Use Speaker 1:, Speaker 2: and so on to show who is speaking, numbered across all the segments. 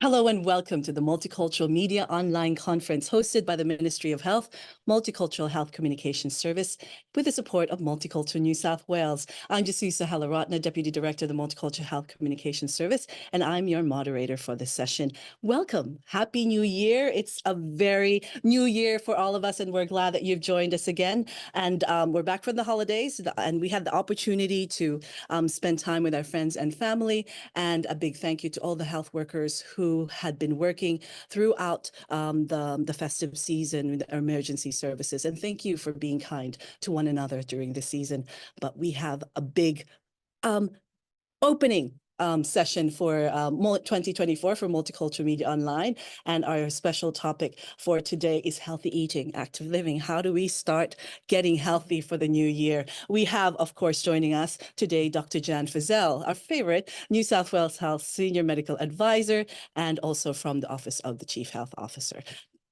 Speaker 1: Hello and welcome to the Multicultural Media Online Conference hosted by the Ministry of Health, Multicultural Health Communication Service with the support of Multicultural New South Wales. I'm Jesusa Helaratne, Deputy Director of the Multicultural Health Communication Service, and I'm your moderator for this session. Welcome. Happy New Year. It's a very new year for all of us, and we're glad that you've joined us again. And we're back from the holidays, and we had the opportunity to spend time with our friends and family. And a big thank you to all the health workers who had been working throughout the festive season with the emergency services. And thank you for being kind to one another during the season. But we have a big opening session for 2024 for Multicultural Media Online. And our special topic for today is healthy eating, active living. How do we start getting healthy for the new year? We have, of course, joining us today, Dr. Jan Fizzell, our favorite New South Wales Health Senior Medical Advisor, and also from the Office of the Chief Health Officer.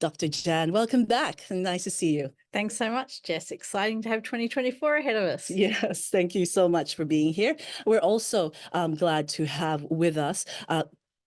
Speaker 1: Dr. Jan, welcome back. Nice to see you.
Speaker 2: Thanks so much, Jess. Exciting to have 2024 ahead of us.
Speaker 1: Yes, thank you so much for being here. We're also glad to have with us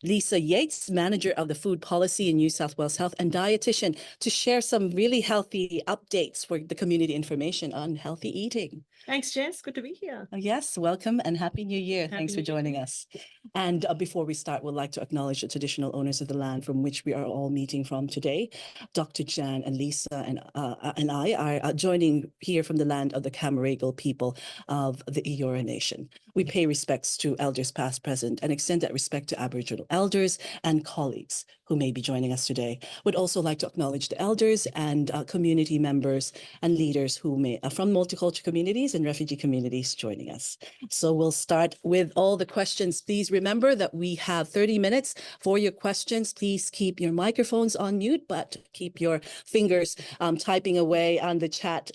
Speaker 1: Lisa Yates, Manager of the Food Policy in New South Wales Health and Dietitian, to share some really healthy updates for the community information on healthy eating.
Speaker 3: Thanks, Jess. Good to be here.
Speaker 1: Yes, welcome and Happy New Year.
Speaker 3: Happy
Speaker 1: Thanks for
Speaker 3: New Year.
Speaker 1: joining us. And before we start, we'd like to acknowledge the traditional owners of the land from which we are all meeting from today. Dr. Jan and Lisa and I are joining here from the land of the Camaragal people of the Eora Nation. We pay respects to elders past, present, and extend that respect to Aboriginal elders and colleagues who may be joining us today. We'd also like to acknowledge the elders and community members and leaders who may from multicultural communities and refugee communities joining us. So we'll start with all the questions. Please remember that we have 30 minutes for your questions. Please keep your microphones on mute, but keep your fingers typing away on the chat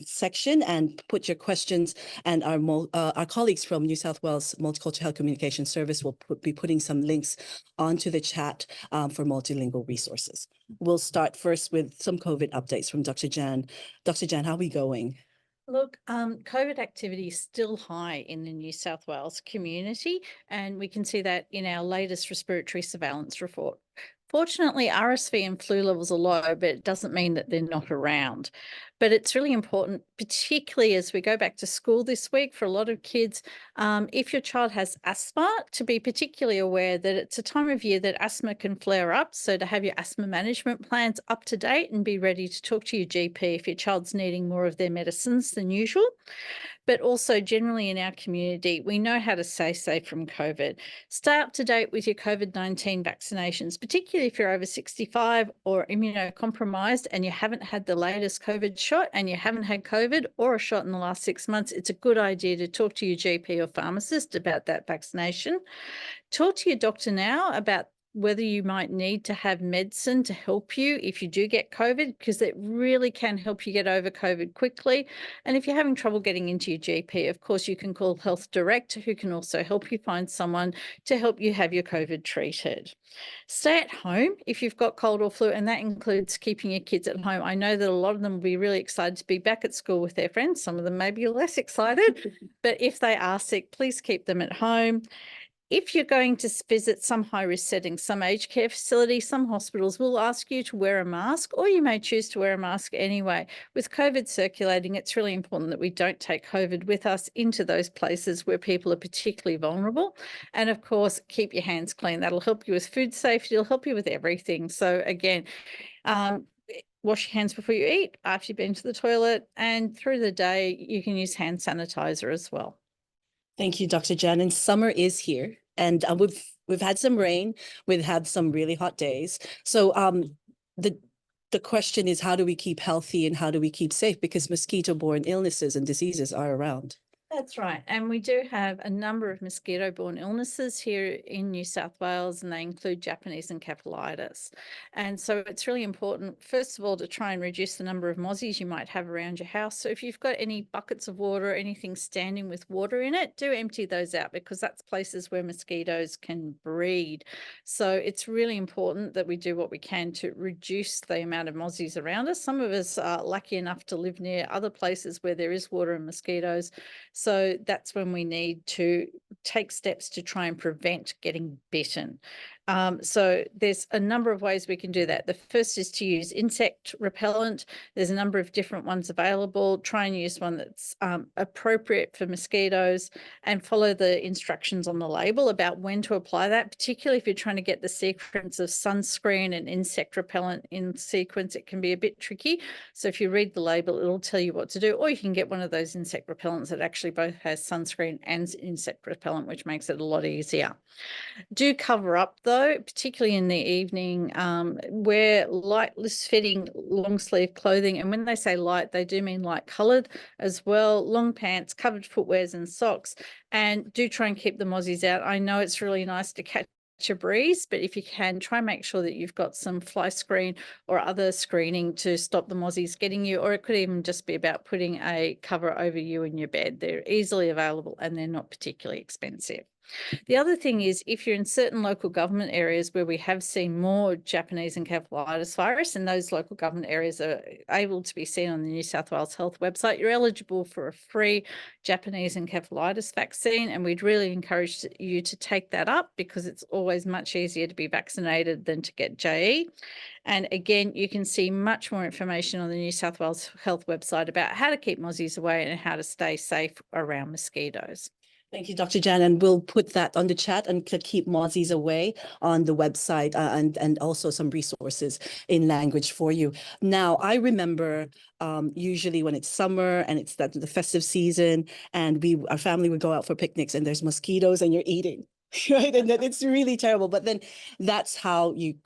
Speaker 1: section and put your questions, and our colleagues from New South Wales Multicultural Health Communication Service will be putting some links onto the chat for multilingual resources. We'll start first with some COVID updates from Dr. Jan. Dr. Jan, how are we going?
Speaker 2: Look, COVID activity is still high in the New South Wales community, and we can see that in our latest respiratory surveillance report. Fortunately, RSV and flu levels are low, but it doesn't mean that they're not around. But it's really important, particularly as we go back to school this week for a lot of kids, if your child has asthma, to be particularly aware that it's a time of year that asthma can flare up. So to have your asthma management plans up to date and be ready to talk to your GP if your child's needing more of their medicines than usual. But also generally in our community, we know how to stay safe from COVID. Stay up to date with your COVID-19 vaccinations, particularly if you're over 65 or immunocompromised and you haven't had the latest COVID shot and you haven't had COVID or a shot in the last 6 months. It's a good idea to talk to your GP or pharmacist about that vaccination. Talk to your doctor now about whether you might need to have medicine to help you if you do get COVID, because it really can help you get over COVID quickly. And if you're having trouble getting into your GP, of course, you can call Health Direct, who can also help you find someone to help you have your COVID treated. Stay at home if you've got cold or flu, and that includes keeping your kids at home. I know that a lot of them will be really excited to be back at school with their friends. Some of them may be less excited, but if they are sick, please keep them at home. If you're going to visit some high-risk settings, some aged care facilities, some hospitals will ask you to wear a mask, or you may choose to wear a mask anyway. With COVID circulating, it's really important that we don't take COVID with us into those places where people are particularly vulnerable. And of course, keep your hands clean. That'll help you with food safety. It'll help you with everything. So again, wash your hands before you eat, after you've been to the toilet, and through the day, you can use hand sanitizer as well.
Speaker 1: Thank you, Dr. Jan. And summer is here, and we've had some rain, we've had some really hot days. So the question is, how do we keep healthy and how do we keep safe? Because mosquito-borne illnesses and diseases are around.
Speaker 2: That's right. And we do have a number of mosquito-borne illnesses here in New South Wales, and they include Japanese encephalitis. And so it's really important, first of all, to try and reduce the number of mozzies you might have around your house. So if you've got any buckets of water or anything standing with water in it, do empty those out, because that's places where mosquitoes can breed. So it's really important that we do what we can to reduce the amount of mozzies around us. Some of us are lucky enough to live near other places where there is water and mosquitoes. So that's when we need to take steps to try and prevent getting bitten. So there's a number of ways we can do that. The first is to use insect repellent. There's a number of different ones available. Try and use one that's appropriate for mosquitoes, and follow the instructions on the label about when to apply that, particularly if you're trying to get the sequence of sunscreen and insect repellent in sequence. It can be a bit tricky. So if you read the label, it'll tell you what to do, or you can get one of those insect repellents that actually both has sunscreen and insect repellent, which makes it a lot easier. Do cover up though, particularly in the evening. Wear lightless fitting long sleeve clothing. And when they say light, they do mean light coloured as well. Long pants, covered footwears and socks. And do try and keep the mozzies out. I know it's really nice to catch a breeze, but if you can, try and make sure that you've got some fly screen or other screening to stop the mozzies getting you, or it could even just be about putting a cover over you in your bed. They're easily available and they're not particularly expensive. The other thing is, if you're in certain local government areas where we have seen more Japanese encephalitis virus, and those local government areas are able to be seen on the New South Wales Health website, you're eligible for a free Japanese encephalitis vaccine, and we'd really encourage you to take that up, because it's always much easier to be vaccinated than to get JE. And again, you can see much more information on the New South Wales Health website about how to keep mozzies away and how to stay safe around mosquitoes.
Speaker 1: Thank you, Dr. Jan, and we'll put that on the chat and to keep mozzies away on the website, and also some resources in language for you. Now, I remember usually when it's summer and it's the festive season, and our family would go out for picnics, and there's mosquitoes and you're eating, right? And then it's really terrible. But then that's how you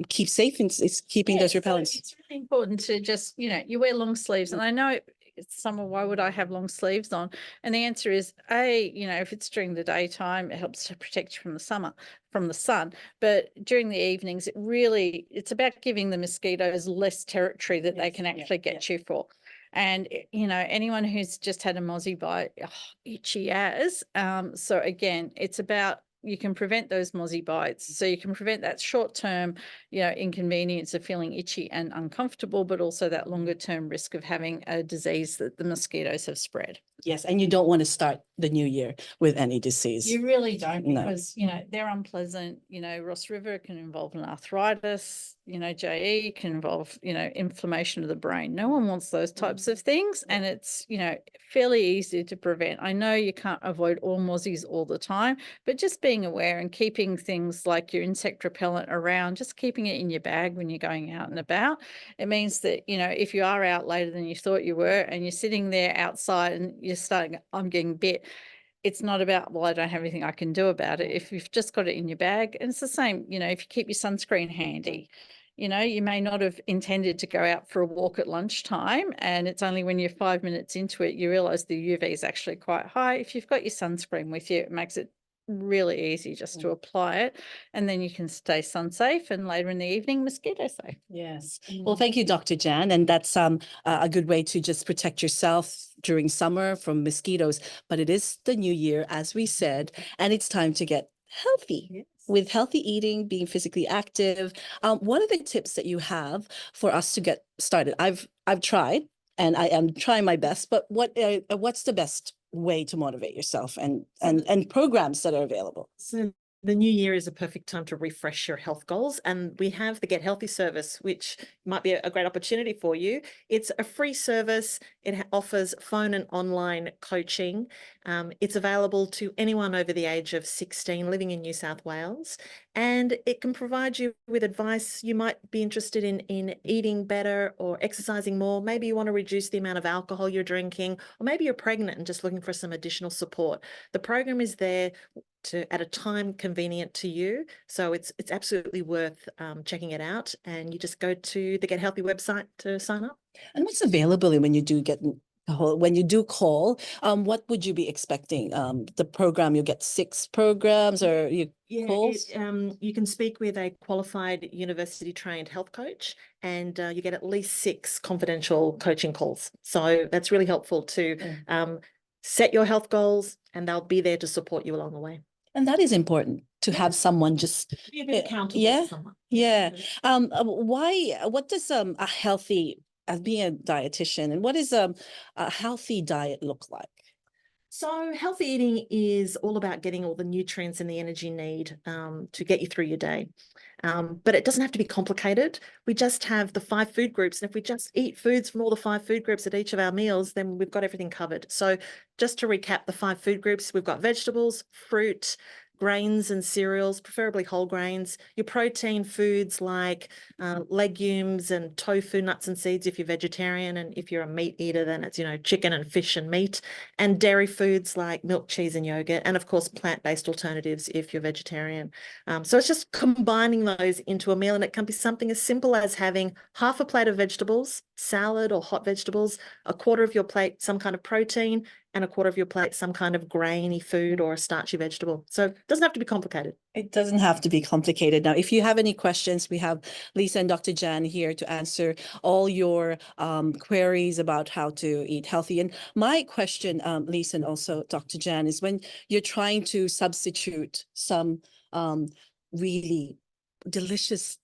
Speaker 1: keep safe, and it's keeping those repellents.
Speaker 2: So it's really important to just, you wear long sleeves, and I know it's summer, why would I have long sleeves on? And the answer is, if it's during the daytime, it helps to protect you from the sun. But during the evenings, it's about giving the mosquitoes less territory that they can actually get you for. And, anyone who's just had a mozzie bite, itchy as. So again, it's about, you can prevent those mozzie bites. So you can prevent that short-term, inconvenience of feeling itchy and uncomfortable, but also that longer-term risk of having a disease that the mosquitoes have spread.
Speaker 1: Yes, and you don't want to start the new year with any disease.
Speaker 2: You really don't,
Speaker 1: No.
Speaker 2: because, they're unpleasant. Ross River can involve an arthritis, JE can involve, inflammation of the brain. No one wants those types of things. And it's, fairly easy to prevent. I know you can't avoid all mozzies all the time, but just being aware and keeping things like your insect repellent around, just keeping it in your bag when you're going out and about. It means that, if you are out later than you thought you were, and you're sitting there outside and you're starting, I'm getting bit, it's not about, well, I don't have anything I can do about it. If you've just got it in your bag, and it's the same, if you keep your sunscreen handy, you may not have intended to go out for a walk at lunchtime, and it's only when you're 5 minutes into it, you realize the UV is actually quite high. If you've got your sunscreen with you, it makes it really easy just to apply it, and then you can stay sun safe, and later in the evening, mosquito safe.
Speaker 1: Yes. Well, thank you, Dr. Jan. And that's a good way to just protect yourself during summer from mosquitoes. But it is the new year, as we said, and it's time to get healthy.
Speaker 3: Yes.
Speaker 1: With healthy eating, being physically active. What are the tips that you have for us to get started? I've tried, and I am trying my best, but what's the best way to motivate yourself, and programs that are available?
Speaker 3: So the new year is a perfect time to refresh your health goals, and we have the Get Healthy service, which might be a great opportunity for you. It's a free service. It offers phone and online coaching. It's available to anyone over the age of 16 living in New South Wales, and it can provide you with advice. You might be interested in eating better or exercising more. Maybe you want to reduce the amount of alcohol you're drinking, or maybe you're pregnant and just looking for some additional support. The program is there at a time convenient to you, so it's absolutely worth checking it out. And you just go to the Get Healthy website to sign up.
Speaker 1: And what's available when you do call? What would you be expecting? The program, you get 6 programs, or calls?
Speaker 3: You can speak with a qualified university-trained health coach, and you get at least 6 confidential coaching calls. So that's really helpful to set your health goals, and they'll be there to support you along the way.
Speaker 1: And that is important, to have someone just
Speaker 3: be a bit accountable to someone.
Speaker 1: Yeah. What does a healthy, as being a dietitian, and what does a healthy diet look like?
Speaker 3: So healthy eating is all about getting all the nutrients and the energy you need to get you through your day. But it doesn't have to be complicated. We just have the 5 food groups. And if we just eat foods from all the 5 food groups at each of our meals, then we've got everything covered. So just to recap the 5 food groups, we've got vegetables, fruit, grains and cereals, preferably whole grains, your protein foods like legumes and tofu, nuts and seeds if you're vegetarian, and if you're a meat eater, then it's, chicken and fish and meat, and dairy foods like milk, cheese and yogurt, and of course plant-based alternatives if you're vegetarian. So it's just combining those into a meal, and it can be something as simple as having half a plate of vegetables, salad or hot vegetables, a quarter of your plate some kind of protein, and a quarter of your plate some kind of grainy food or a starchy vegetable. So it doesn't have to be complicated.
Speaker 1: It doesn't have to be complicated. Now, if you have any questions, we have Lisa and Dr. Jan here to answer all your queries about how to eat healthy. And my question, Lisa, and also Dr. Jan, is when you're trying to substitute some really delicious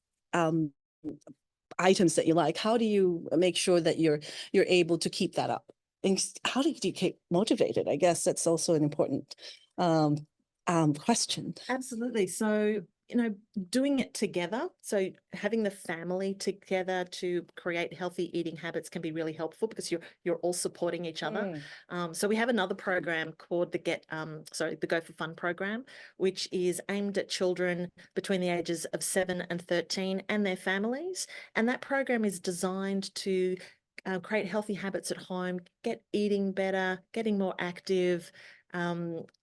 Speaker 1: items that you like, how do you make sure that you're able to keep that up? And how do you keep motivated? I guess that's also an important question.
Speaker 3: Absolutely. So, doing it together, so having the family together to create healthy eating habits can be really helpful because you're all supporting each other. So we have another program called the Go for Fun program, which is aimed at children between the ages of 7 and 13 and their families. And that program is designed to create healthy habits at home, get eating better, getting more active.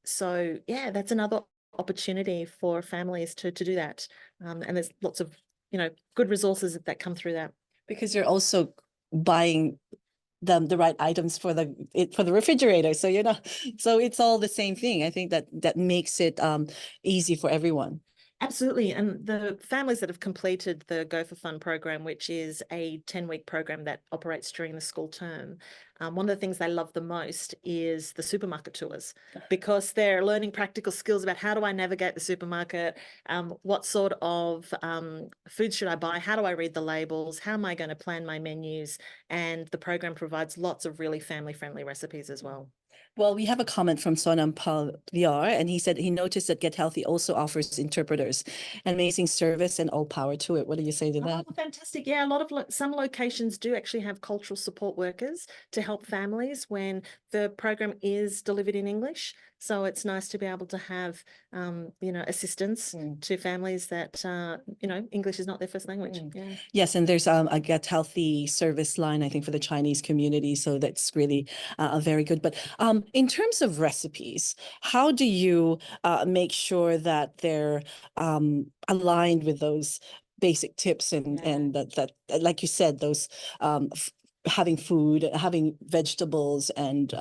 Speaker 3: So yeah, that's another opportunity for families to do that. And there's lots of, good resources that come through that.
Speaker 1: Because you're also buying the right items for the refrigerator. So so it's all the same thing. I think that makes it easy for everyone.
Speaker 3: Absolutely. And the families that have completed the Go for Fun program, which is a 10-week program that operates during the school term, one of the things they love the most is the supermarket tours, because they're learning practical skills about how do I navigate the supermarket, what sort of food should I buy, how do I read the labels, how am I going to plan my menus, and the program provides lots of really family-friendly recipes as well.
Speaker 1: Well, we have a comment from Sonam Palyar, and he said he noticed that Get Healthy also offers interpreters. Amazing service and all power to it. What do you say to that?
Speaker 3: Oh, fantastic. Yeah, a lot of some locations do actually have cultural support workers to help families when the program is delivered in English. So it's nice to be able to have, assistance to families that, English is not their first language. Yeah.
Speaker 1: Yes, and there's a Get Healthy service line, I think, for the Chinese community. So that's really very good. But in terms of recipes, how do you make sure that they're aligned with those basic tips and that like you said, those having food, having vegetables, and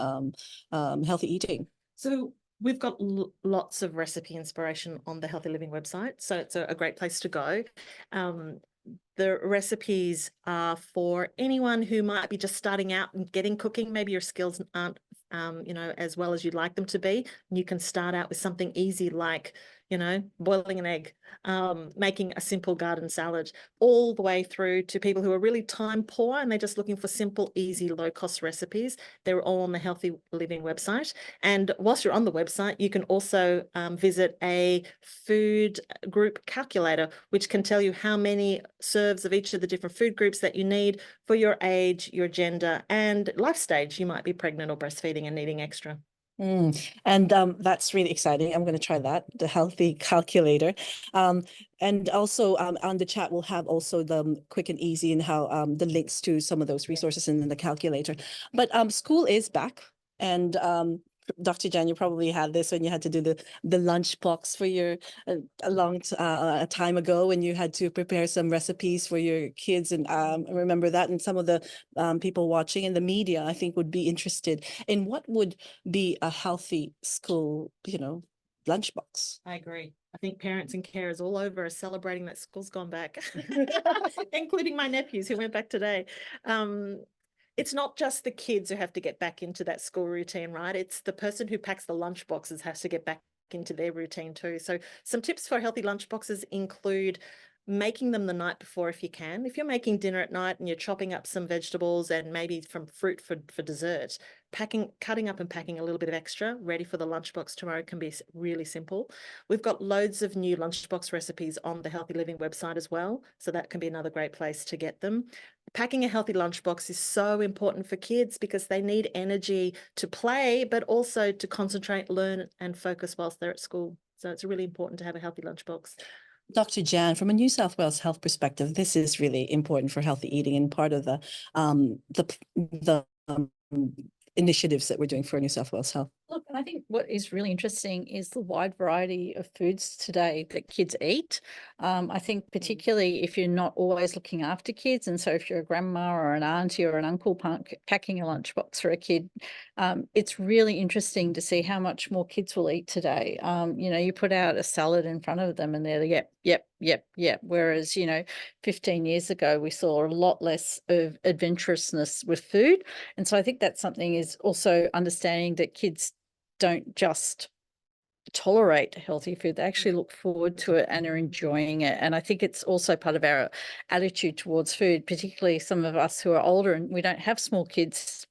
Speaker 1: healthy eating?
Speaker 3: So we've got lots of recipe inspiration on the Healthy Living website, so it's a great place to go. The recipes are for anyone who might be just starting out and getting cooking. Maybe your skills aren't as well as you'd like them to be. You can start out with something easy like, boiling an egg, making a simple garden salad, all the way through to people who are really time poor and they're just looking for simple, easy, low-cost recipes. They're all on the Healthy Living website. And whilst you're on the website, you can also visit a food group calculator, which can tell you how many serves of each of the different food groups that you need for your age, your gender, and life stage. You might be pregnant or breastfeeding and needing extra.
Speaker 1: And that's really exciting. I'm going to try that, the Healthy Calculator. And also on the chat, we'll have also the quick and easy and how the links to some of those resources in the calculator. But school is back. And Dr. Jan, you probably had this when you had to do the lunch box for your a long time ago when you had to prepare some recipes for your kids. And I remember that. And some of the people watching in the media, I think, would be interested in what would be a healthy school, lunchbox.
Speaker 3: I agree. I think parents and carers all over are celebrating that school's gone back, including my nephews who went back today. It's not just the kids who have to get back into that school routine, right? It's the person who packs the lunch boxes has to get back into their routine too. So some tips for healthy lunch boxes include making them the night before if you can. If you're making dinner at night and you're chopping up some vegetables and maybe some fruit for dessert, cutting up and packing a little bit of extra ready for the lunchbox tomorrow can be really simple. We've got loads of new lunchbox recipes on the Healthy Living website as well, so that can be another great place to get them. Packing a healthy lunchbox is so important for kids because they need energy to play, but also to concentrate, learn and focus whilst they're at school. So it's really important to have a healthy lunchbox.
Speaker 1: Dr. Jan, from a New South Wales health perspective, this is really important for healthy eating and part of the initiatives that we're doing for New South Wales Health.
Speaker 2: Look, I think what is really interesting is the wide variety of foods today that kids eat. I think particularly if you're not always looking after kids, and so if you're a grandma or an auntie or an uncle packing a lunchbox for a kid, it's really interesting to see how much more kids will eat today. You know, you put out a salad in front of them and they're like, yep. Whereas, you know, 15 years ago, we saw a lot less of adventurousness with food. And so I think that's something is also understanding that kids don't just tolerate healthy food, they actually look forward to it and are enjoying it. And I think it's also part of our attitude towards food, particularly some of us who are older and we don't have small kids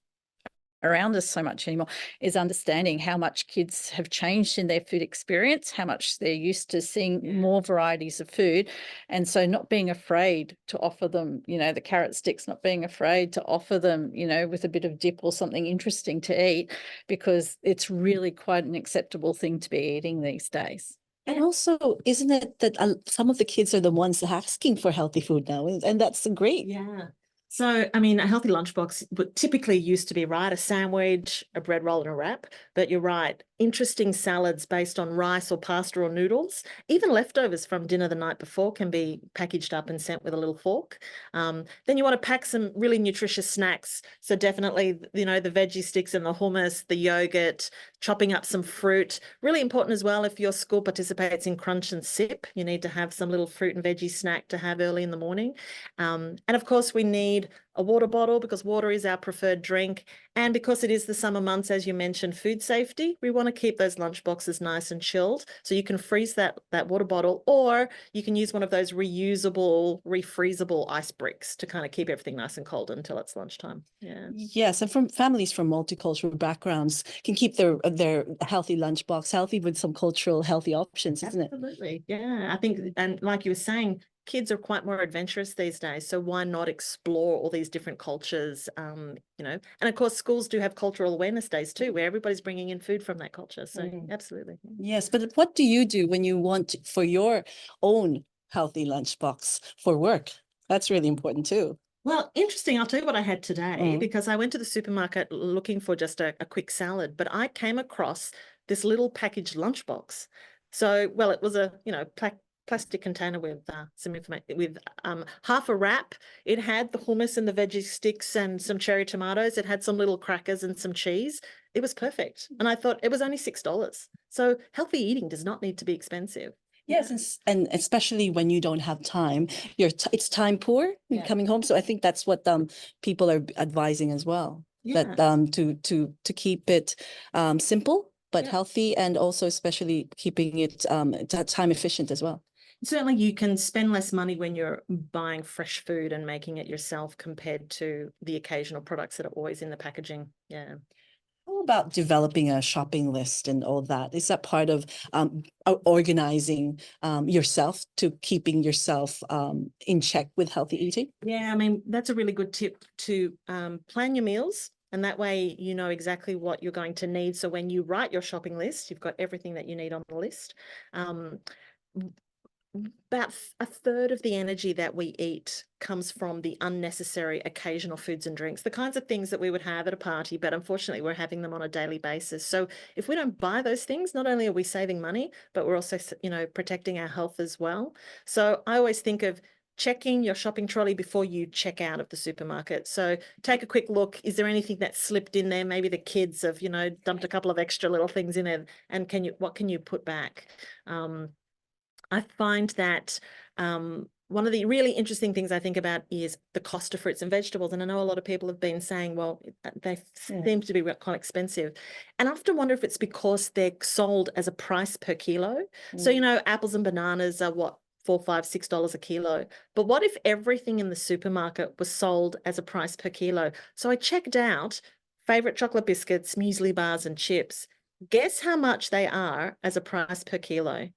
Speaker 2: around us so much anymore, is understanding how much kids have changed in their food experience, how much they're used to seeing more varieties of food. And so not being afraid to offer them, you know, the carrot sticks, not being afraid to offer them, you know, with a bit of dip or something interesting to eat, because it's really quite an acceptable thing to be eating these days.
Speaker 1: And also, isn't it that some of the kids are the ones asking for healthy food now? And that's great.
Speaker 3: Yeah. So, I mean, a healthy lunchbox would typically used to be, right, a sandwich, a bread roll and a wrap. But you're right, interesting salads based on rice or pasta or noodles, even leftovers from dinner the night before can be packaged up and sent with a little fork. Then you want to pack some really nutritious snacks. So definitely, you know, the veggie sticks and the hummus, the yogurt, chopping up some fruit. Really important as well if your school participates in crunch and sip, you need to have some little fruit and veggie snack to have early in the morning. And of course, we need a water bottle because water is our preferred drink. And because it is the summer months, as you mentioned, food safety, we want to keep those lunch boxes nice and chilled. So you can freeze that water bottle, or you can use one of those reusable, refreezable ice bricks to kind of keep everything nice and cold until it's lunchtime. Yeah.
Speaker 1: Yes, and from families from multicultural backgrounds can keep their healthy lunchbox healthy with some cultural healthy options, isn't it?
Speaker 3: Absolutely. Yeah, I think, and like you were saying, kids are quite more adventurous these days. So why not explore all these different cultures, you know, and of course, schools do have cultural awareness days too, where everybody's bringing in food from that culture. So absolutely.
Speaker 1: Yes, but what do you do when you want for your own healthy lunchbox for work? That's really important too.
Speaker 3: Well, interesting. I'll tell you what I had today, because I went to the supermarket looking for just a quick salad, but I came across this little packaged lunchbox. So, well, it was a, you know, plastic container with some information, with half a wrap. It had the hummus and the veggie sticks and some cherry tomatoes. It had some little crackers and some cheese. It was perfect. And I thought it was only $6. So healthy eating does not need to be expensive.
Speaker 1: Yes, and especially when you don't have time, it's time poor coming home. So I think that's what people are advising as well. That to keep it simple but healthy, and also especially keeping it time efficient as well.
Speaker 3: Certainly you can spend less money when you're buying fresh food and making it yourself compared to the occasional products that are always in the packaging. Yeah.
Speaker 1: How about developing a shopping list and all that? Is that part of organizing yourself to keeping yourself in check with healthy eating?
Speaker 3: Yeah, I mean, that's a really good tip to plan your meals. And that way, you know exactly what you're going to need. So when you write your shopping list, you've got everything that you need on the list. About a third of the energy that we eat comes from the unnecessary occasional foods and drinks, the kinds of things that we would have at a party, but unfortunately we're having them on a daily basis. So if we don't buy those things, not only are we saving money, but we're also, you know, protecting our health as well. So I always think of checking your shopping trolley before you check out of the supermarket. So take a quick look. Is there anything that's slipped in there? Maybe the kids have, you know, dumped a couple of extra little things in there, and what can you put back? I find that one of the really interesting things I think about is the cost of fruits and vegetables. And I know a lot of people have been saying, well, they seem to be quite expensive. And I often wonder if it's because they're sold as a price per kilo. So, you know, apples and bananas are what, $4, $5, $6 a kilo. But what if everything in the supermarket was sold as a price per kilo? So I checked out favorite chocolate biscuits, muesli bars, and chips. Guess how much they are as a price per kilo?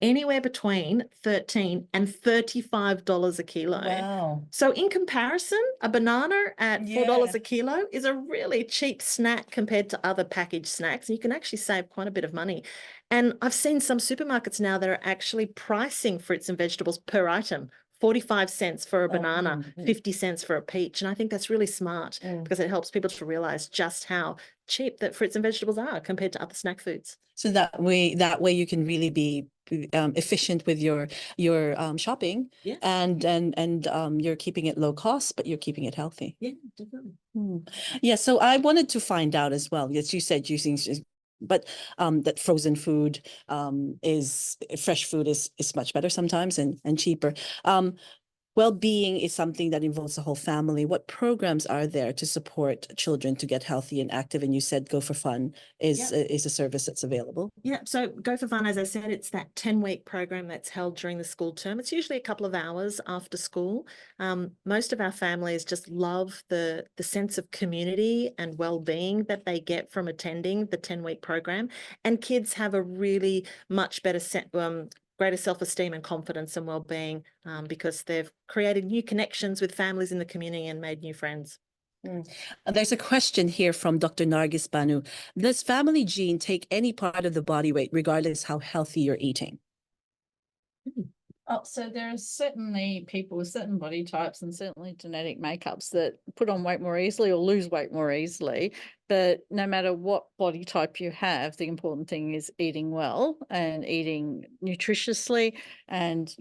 Speaker 3: Anywhere between $13 and $35 a kilo.
Speaker 1: Wow.
Speaker 3: So in comparison, a banana at $4 a kilo is a really cheap snack compared to other packaged snacks. You can actually save quite a bit of money. And I've seen some supermarkets now that are actually pricing fruits and vegetables per item. 45 cents for a banana, 50 cents for a peach. And I think that's really smart because it helps people to realize just how cheap that fruits and vegetables are compared to other snack foods.
Speaker 1: So that way you can really be efficient with your shopping, and you're keeping it low cost, but you're keeping it healthy.
Speaker 3: Yeah, definitely.
Speaker 1: Yeah. So I wanted to find out as well, as you said, but that frozen food fresh food is much better sometimes and cheaper. Well-being is something that involves the whole family. What programs are there to support children to get healthy and active? And you said Go for Fun is a service that's available.
Speaker 3: Yeah, so Go for Fun, as I said, it's that 10-week program that's held during the school term. It's usually a couple of hours after school. Most of our families just love the sense of community and well-being that they get from attending the 10-week program. And kids have a really much better greater self-esteem and confidence and well-being because they've created new connections with families in the community and made new friends.
Speaker 1: There's a question here from Dr. Nargis Banu. Does family gene take any part of the body weight, regardless how healthy you're eating?
Speaker 2: Oh, so there are certainly people with certain body types and certainly genetic makeups that put on weight more easily or lose weight more easily. But no matter what body type you have, the important thing is eating well and eating nutritiously and,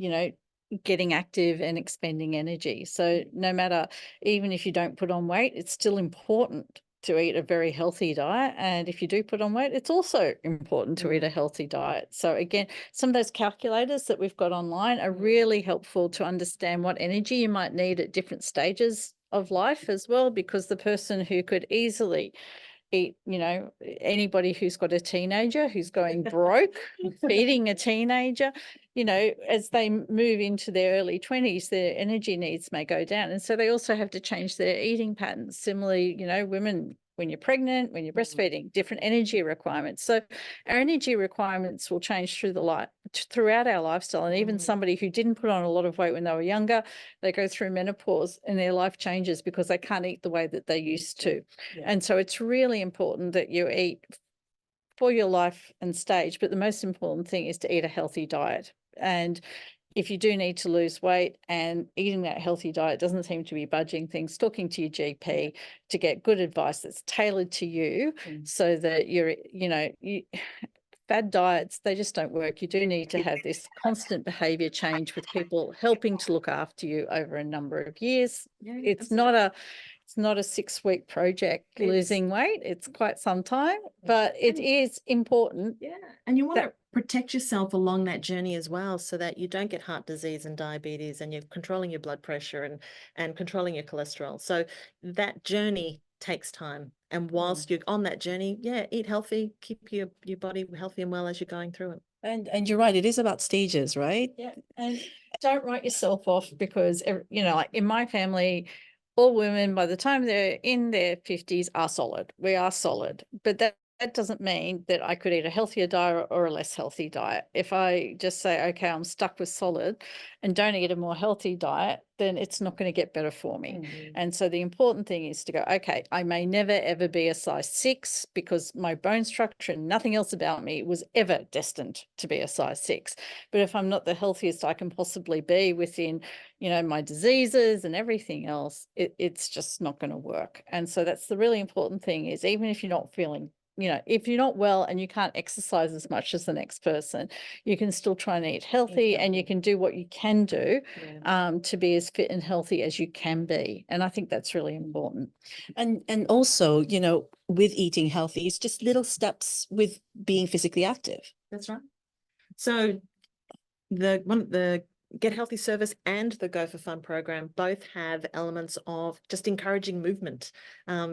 Speaker 2: getting active and expending energy. So no matter, even if you don't put on weight, it's still important to eat a very healthy diet. And if you do put on weight, it's also important to eat a healthy diet. So again, some of those calculators that we've got online are really helpful to understand what energy you might need at different stages of life as well, because the person who could easily eat, anybody who's got a teenager who's going broke, feeding a teenager, as they move into their early 20s, their energy needs may go down. And so they also have to change their eating patterns. Similarly, women, when you're pregnant, when you're breastfeeding, different energy requirements. So our energy requirements will change throughout our lifestyle. And even somebody who didn't put on a lot of weight when they were younger, they go through menopause and their life changes because they can't eat the way that they used to. Yeah. And so it's really important that you eat for your life and stage. But the most important thing is to eat a healthy diet. And if you do need to lose weight and eating that healthy diet doesn't seem to be budging things, talking to your GP to get good advice that's tailored to you so that fad diets, they just don't work. You do need to have this constant behavior change with people helping to look after you over a number of years. Yeah, it's not a 6-week project losing weight. It's quite some time, but it is important.
Speaker 3: Yeah. And you want to protect yourself along that journey as well so that you don't get heart disease and diabetes, and you're controlling your blood pressure and controlling your cholesterol. So that journey takes time. And whilst you're on that journey, eat healthy, keep your body healthy and well as you're going through it.
Speaker 1: And you're right, it is about stages, right?
Speaker 2: Yeah. And don't write yourself off because, like in my family, all women by the time they're in their 50s are solid. We are solid. But that doesn't mean that I could eat a healthier diet or a less healthy diet. If I just say, okay, I'm stuck with solid and don't eat a more healthy diet, then it's not going to get better for me. And so the important thing is to go, okay, I may never, ever be a size 6 because my bone structure and nothing else about me was ever destined to be a size 6. But if I'm not the healthiest I can possibly be within, my diseases and everything else, it's just not going to work. And so that's the really important thing is even if you're not feeling if you're not well and you can't exercise as much as the next person, you can still try and eat healthy and you can do what you can do to be as fit and healthy as you can be. And I think that's really important.
Speaker 1: And also, with eating healthy, it's just little steps with being physically active.
Speaker 3: That's right. So the Get Healthy service and the Go for Fun program both have elements of just encouraging movement,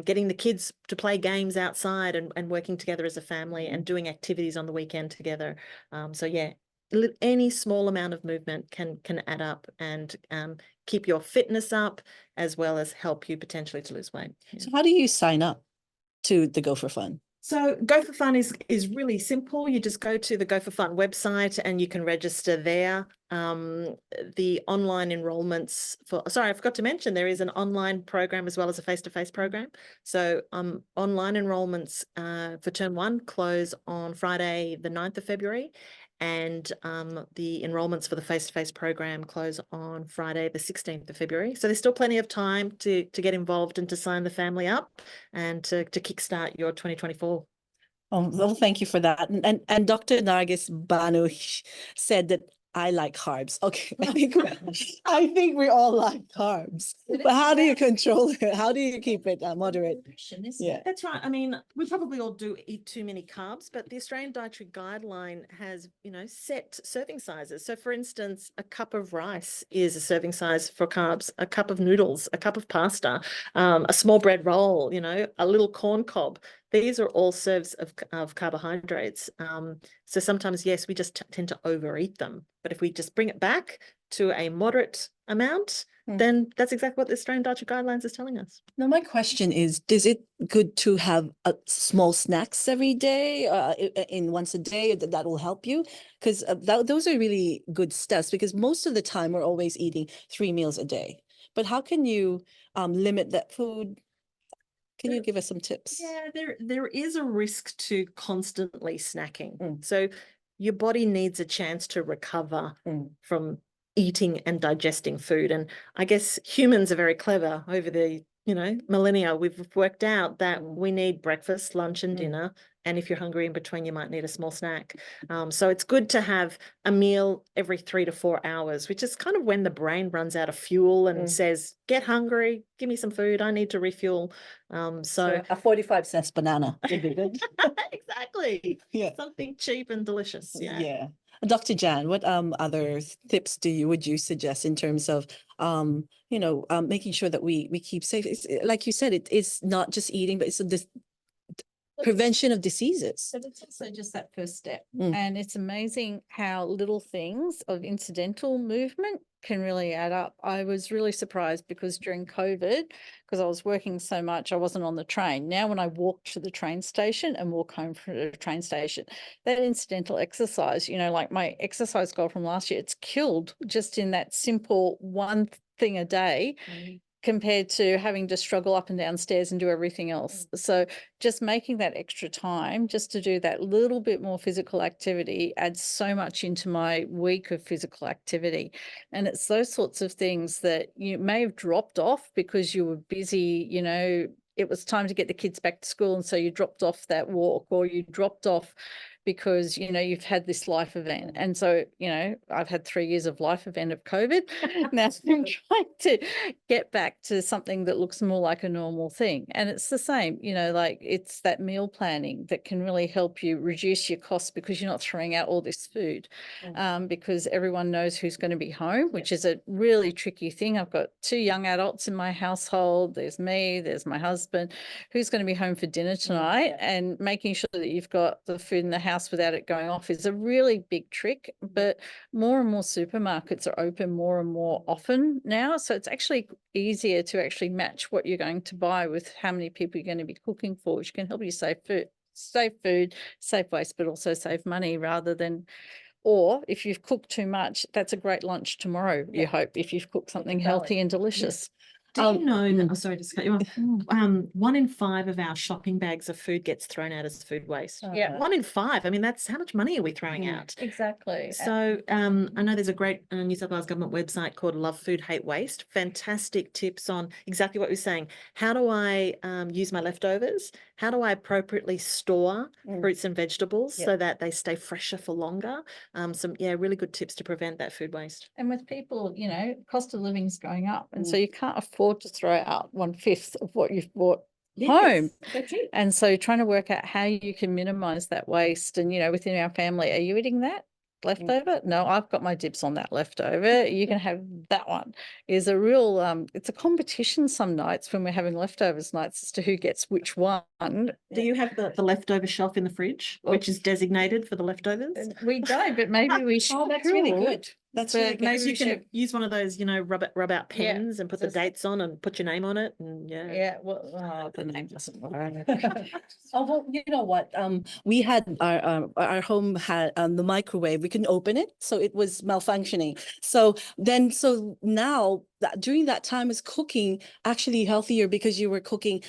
Speaker 3: getting the kids to play games outside and working together as a family and doing activities on the weekend together. So any small amount of movement can add up and keep your fitness up, as well as help you potentially to lose weight. Yeah.
Speaker 1: So how do you sign up to the Go for Fun?
Speaker 3: So Go for Fun is really simple. You just go to the Go for Fun website and you can register there. The online enrollments sorry, I forgot to mention there is an online program as well as a face-to-face program. So online enrollments for term 1 close on Friday, the 9th of February. And the enrollments for the face-to-face program close on Friday, the 16th of February. So there's still plenty of time to get involved and to sign the family up and to kickstart your 2024.
Speaker 1: Oh, well, thank you for that. And Dr. Nargis Banu said that I like carbs. Okay, I think we all like carbs. But how do you control it? How do you keep it moderate? Yeah,
Speaker 3: that's right. I mean, we probably all do eat too many carbs, but the Australian Dietary Guideline has, set serving sizes. So for instance, a cup of rice is a serving size for carbs, a cup of noodles, a cup of pasta, a small bread roll, a little corn cob. These are all serves of carbohydrates. So sometimes, yes, we just tend to overeat them. But if we just bring it back to a moderate amount, then that's exactly what the Australian Dietary Guidelines is telling us.
Speaker 1: Now, my question is it good to have small snacks every day, in once a day, that will help you? Because those are really good steps, because most of the time we're always eating 3 meals a day. But how can you limit that food? Can you give us some tips?
Speaker 3: Yeah, there is a risk to constantly snacking. So your body needs a chance to recover from eating and digesting food. And I guess humans are very clever. Over the millennia, we've worked out that we need breakfast, lunch, and dinner. And if you're hungry in between, you might need a small snack. So it's good to have a meal every 3 to 4 hours, which is kind of when the brain runs out of fuel and says, get hungry, give me some food, I need to refuel. So
Speaker 1: a 45-cent banana would be good.
Speaker 3: Exactly.
Speaker 1: Yeah.
Speaker 3: Something cheap and delicious. Yeah.
Speaker 1: Yeah. Dr. Jan, what other tips would you suggest in terms of making sure that we keep safe? It's, like you said, it is not just eating, but it's this prevention of diseases.
Speaker 2: But it's also just that first step. And it's amazing how little things of incidental movement can really add up. I was really surprised because during COVID, because I was working so much, I wasn't on the train. Now when I walk to the train station and walk home from the train station, that incidental exercise, like my exercise goal from last year, it's killed just in that simple one thing a day. Compared to having to struggle up and down stairs and do everything else. So just making that extra time just to do that little bit more physical activity adds so much into my week of physical activity. And it's those sorts of things that you may have dropped off because you were busy, it was time to get the kids back to school, and so you dropped off that walk, or you dropped off because, you've had this life event. And so, I've had 3 years of life event of COVID. Now I'm trying to get back to something that looks more like a normal thing. And it's the same, like it's that meal planning that can really help you reduce your costs, because you're not throwing out all this food, because everyone knows who's going to be home, which is a really tricky thing. I've got 2 young adults in my household. There's me, there's my husband, who's going to be home for dinner tonight, and making sure that you've got the food in the house without it going off is a really big trick. But more and more supermarkets are open more and more often now, so it's actually easier to actually match what you're going to buy with how many people you're going to be cooking for, which can help you save food, save waste, but also save money, rather than, or if you've cooked too much, that's a great lunch tomorrow. You hope, if you've cooked something healthy and delicious.
Speaker 3: Do you know that, sorry, just cut you off, 1 in 5 of our shopping bags of food gets thrown out as food waste.
Speaker 2: Yeah.
Speaker 3: 1 in 5. I mean, that's how much money are we throwing out?
Speaker 2: Exactly.
Speaker 3: So I know there's a great New South Wales government website called Love Food, Hate Waste. Fantastic tips on exactly what you're saying. How do I use my leftovers? How do I appropriately store fruits and vegetables so that they stay fresher for longer? Some really good tips to prevent that food waste.
Speaker 2: And with people, cost of living is going up, and so you can't afford to throw out 1/5 of what you've bought home.
Speaker 3: That's it.
Speaker 2: And so trying to work out how you can minimize that waste. And, within our family, are you eating that? leftover. No, I've got my dibs on that leftover. You can have that one. Is a real, it's a competition some nights when we're having leftovers nights as to who gets which one.
Speaker 3: Do you have the leftover shelf in the fridge, which is designated for the leftovers?
Speaker 2: We don't, but maybe we should.
Speaker 1: Oh, that's really good. That's really
Speaker 2: But
Speaker 1: good.
Speaker 2: maybe
Speaker 3: You
Speaker 2: we
Speaker 3: can
Speaker 2: should.
Speaker 3: use one of those, rub out
Speaker 2: Yeah,
Speaker 3: pens and put the
Speaker 2: just-
Speaker 3: dates on and put your name on it. And
Speaker 2: Yeah, well, the name doesn't work.
Speaker 1: Oh, well, you know what? We had our home had the microwave. We couldn't open it, so it was malfunctioning. So now during that time is cooking actually healthier because you were cooking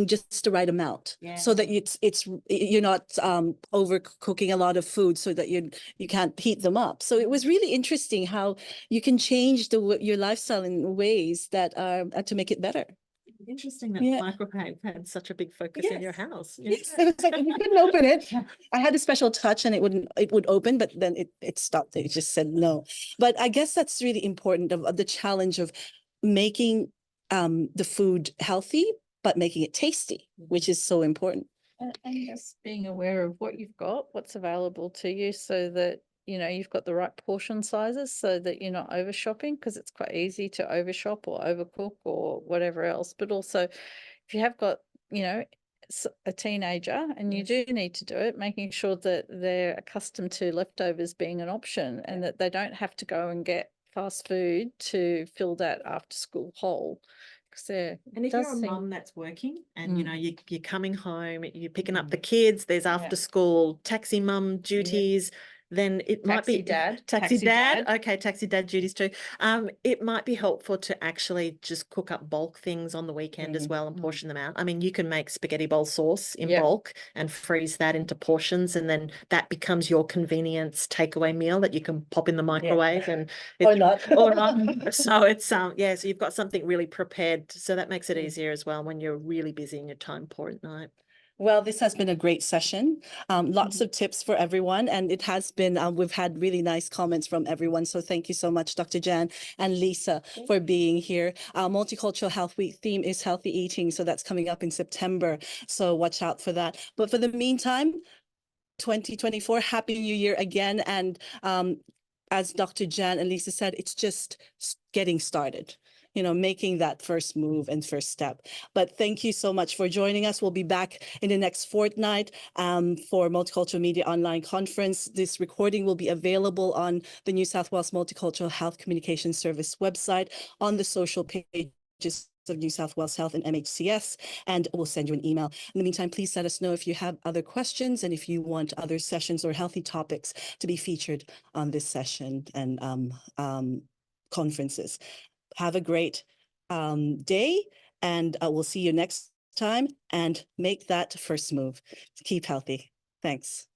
Speaker 1: just the right amount, so that you're not overcooking a lot of food, so that you can't heat them up. So it was really interesting how you can change your lifestyle in ways that to make it better.
Speaker 3: Interesting that
Speaker 1: Yeah.
Speaker 3: microwave had such a big focus in your house.
Speaker 1: Yes, it was like you couldn't open it. I had a special touch and it would open, but then it stopped. It just said no. But I guess that's really important of the challenge of making the food healthy, but making it tasty, which is so important.
Speaker 2: And just being aware of what you've got, what's available to you, so that you've got the right portion sizes, so that you're not over shopping, because it's quite easy to overshop or overcook or whatever else. But also, if you have got a teenager and you do need to do it, making sure that they're accustomed to leftovers being an option, and that they don't have to go and get fast food to fill that after school hole.
Speaker 3: And if you're a mum that's working and you're coming home, you're picking up the kids, there's after school taxi mum duties, then it might be taxi dad. Okay, taxi dad duties too. It might be helpful to actually just cook up bulk things on the weekend as well and portion them out. I mean, you can make spaghetti bowl sauce in bulk and freeze that into portions, and then that becomes your convenience takeaway meal that you can pop in the microwave and
Speaker 1: Or not.
Speaker 3: So it's so you've got something really prepared, so that makes it easier as well when you're really busy and your time poor at night.
Speaker 1: Well, this has been a great session. Lots of tips for everyone, and it has been, we've had really nice comments from everyone. So thank you so much, Dr. Jan and Lisa, for being here. Multicultural Health Week theme is healthy eating. So that's coming up in September. So watch out for that. But for the meantime, 2024, Happy New Year again. And as Dr. Jan and Lisa said, it's just getting started. Making that first move and first step. But thank you so much for joining us. We'll be back in the next fortnight for Multicultural Media Online Conference. This recording will be available on the New South Wales Multicultural Health Communication Service website, on the social pages of New South Wales Health and MHCS, and we'll send you an email. In the meantime, please let us know if you have other questions and if you want other sessions or healthy topics to be featured on this session and conferences. Have a great day, and we'll see you next time, and make that first move. Keep healthy. Thanks.